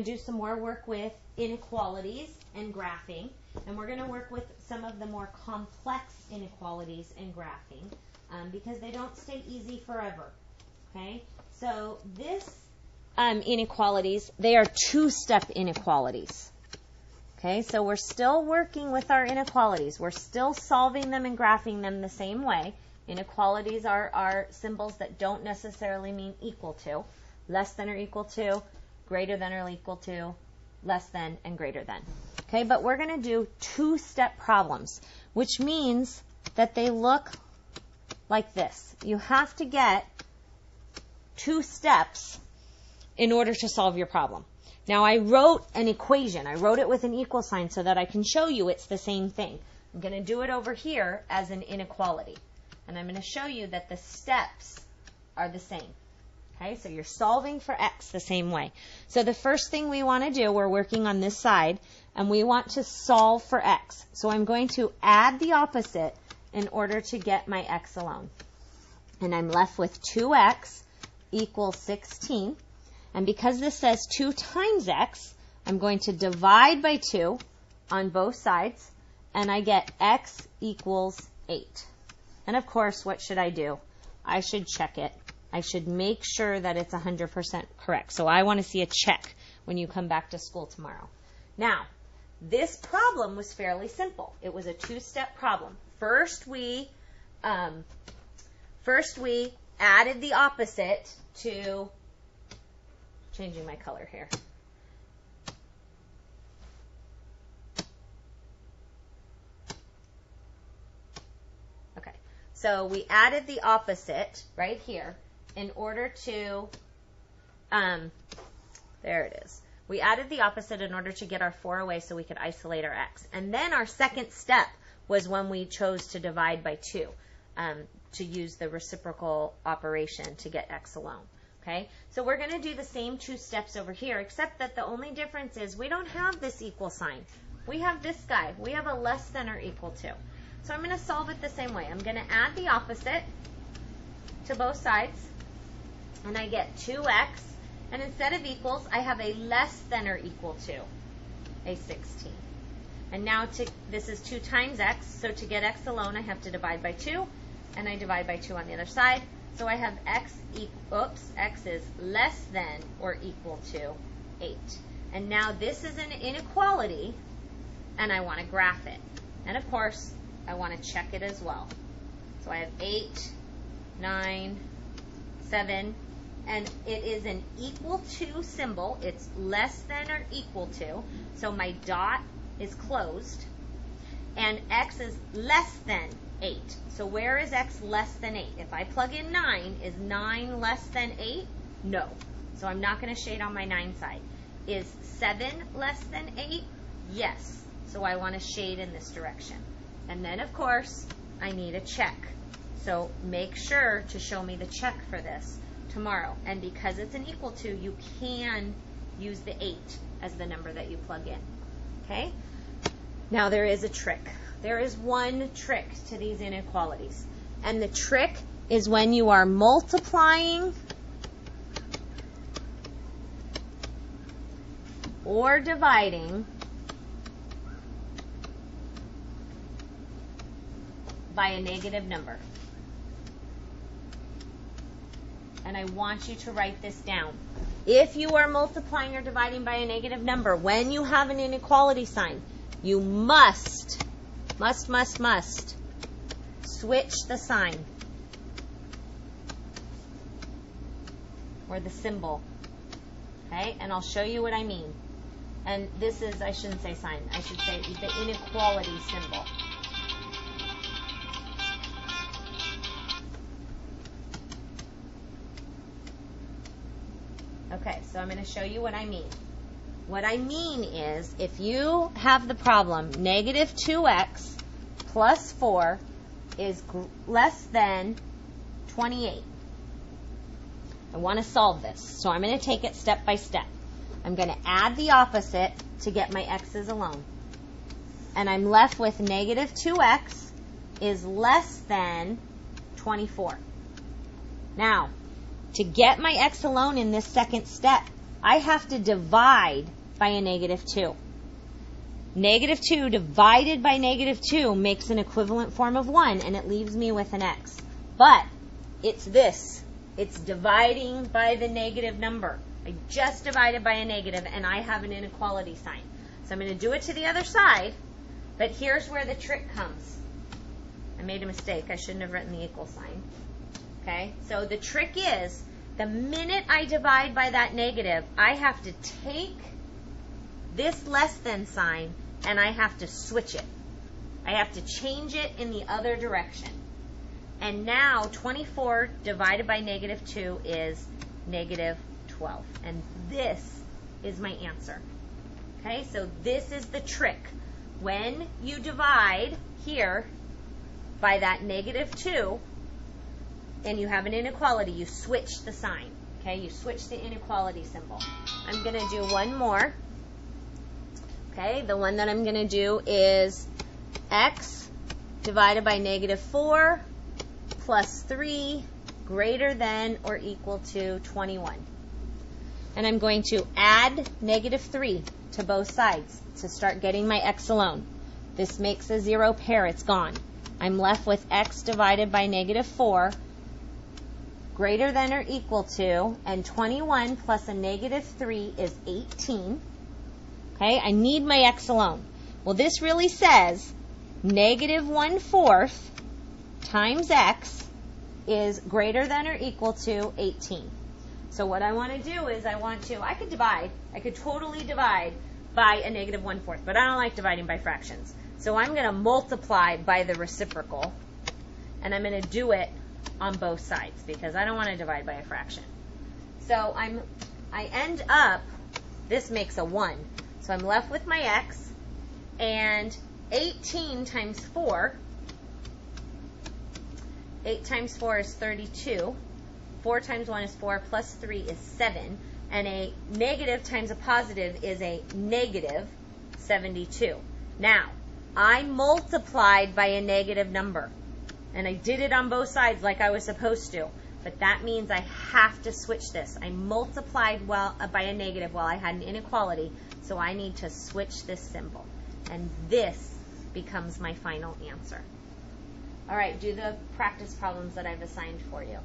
Do some more work with inequalities and graphing, and we're going to work with some of the more complex inequalities and graphing because they don't stay easy forever. Okay, so this inequalities, they are two-step inequalities. Okay, so we're still working with our inequalities. We're still solving them and graphing them the same way. Inequalities are symbols that don't necessarily mean equal to, less than or equal to, greater than or equal to, less than, and greater than. Okay, but we're going to do two-step problems, which means that they look like this. You have to get two steps in order to solve your problem. Now, I wrote an equation. I wrote it with an equal sign so that I can show you it's the same thing. I'm going to do it over here as an inequality. And I'm going to show you that the steps are the same. Okay, so you're solving for x the same way. So the first thing we want to do, we're working on this side, and we want to solve for x. So I'm going to add the opposite in order to get my x alone. And I'm left with 2x equals 16. And because this says 2 times x, I'm going to divide by 2 on both sides, and I get x equals 8. And of course, what should I do? I should check it. I should make sure that it's 100% correct. So I want to see a check when you come back to school tomorrow. Now, this problem was fairly simple. It was a two-step problem. First, we added the opposite to, changing my color here. Okay, so we added the opposite right here in order to, there it is. We added the opposite in order to get our 4 away so we could isolate our x. And then our second step was when we chose to divide by 2 to use the reciprocal operation to get x alone. Okay, so we're going to do the same 2 steps over here, except that the only difference is we don't have this equal sign. We have this guy. We have a less than or equal to. So I'm going to solve it the same way. I'm going to add the opposite to both sides, and I get 2x, and instead of equals, I have a less than or equal to, a 16. And now this is 2 times x, so to get x alone, I have to divide by 2, and I divide by 2 on the other side. So I have x is less than or equal to 8. And now this is an inequality, and I want to graph it. And of course, I want to check it as well. So I have 8, 9, 7, and it is an equal to symbol. It's less than or equal to, so my dot is closed. And x is less than 8. So where is x less than 8? If I plug in 9, is 9 less than 8? No. So I'm not going to shade on my 9 side. Is 7 less than 8? Yes. So I want to shade in this direction. And then, of course, I need a check. So make sure to show me the check for this tomorrow. And because it's an equal to, you can use the 8 as the number that you plug in. Okay? Now there is a trick. There is one trick to these inequalities. And the trick is when you are multiplying or dividing by a negative number. And I want you to write this down. If you are multiplying or dividing by a negative number, when you have an inequality sign, you must switch the sign or the symbol. Okay, and I'll show you what I mean. And this is, I shouldn't say sign, I should say the inequality symbol. Okay, so I'm going to show you what I mean. What I mean is, if you have the problem, negative 2x plus 4 is less than 28. I want to solve this, so I'm going to take it step by step. I'm going to add the opposite to get my x's alone. And I'm left with negative 2x is less than 24. Now, to get my x alone in this second step, I have to divide by a negative 2. Negative 2 divided by negative 2 makes an equivalent form of 1, and it leaves me with an x. But it's this. It's dividing by the negative number. I just divided by a negative, and I have an inequality sign. So I'm going to do it to the other side, but here's where the trick comes. I made a mistake. I shouldn't have written the equal sign. Okay? So the trick is, the minute I divide by that negative, I have to take this less than sign, and I have to switch it. I have to change it in the other direction. And now 24 divided by negative 2 is negative 12. And this is my answer. Okay, so this is the trick. When you divide here by that negative 2, and you have an inequality, you switch the sign. Okay, you switch the inequality symbol. I'm going to do one more. Okay, the one that I'm going to do is x divided by negative 4 plus 3 greater than or equal to 21. And I'm going to add negative 3 to both sides to start getting my x alone. This makes a 0 pair. It's gone. I'm left with x divided by negative 4 greater than or equal to, and 21 plus a negative 3 is 18. Okay, I need my x alone. Well, this really says negative 1/4 times x is greater than or equal to 18. So what I want to do is I could totally divide by a negative 1/4, but I don't like dividing by fractions. So I'm going to multiply by the reciprocal, and I'm going to do it on both sides because I don't want to divide by a fraction. So I end up, this makes a 1. So I'm left with my x, and 18 times 4, 8 times 4 is 32, 4 times 1 is 4, plus 3 is 7, and a negative times a positive is a negative 72. Now, I multiplied by a negative number, and I did it on both sides like I was supposed to, but that means I have to switch this. I multiplied by a negative while I had an inequality, so I need to switch this symbol, and this becomes my final answer. All right, do the practice problems that I've assigned for you.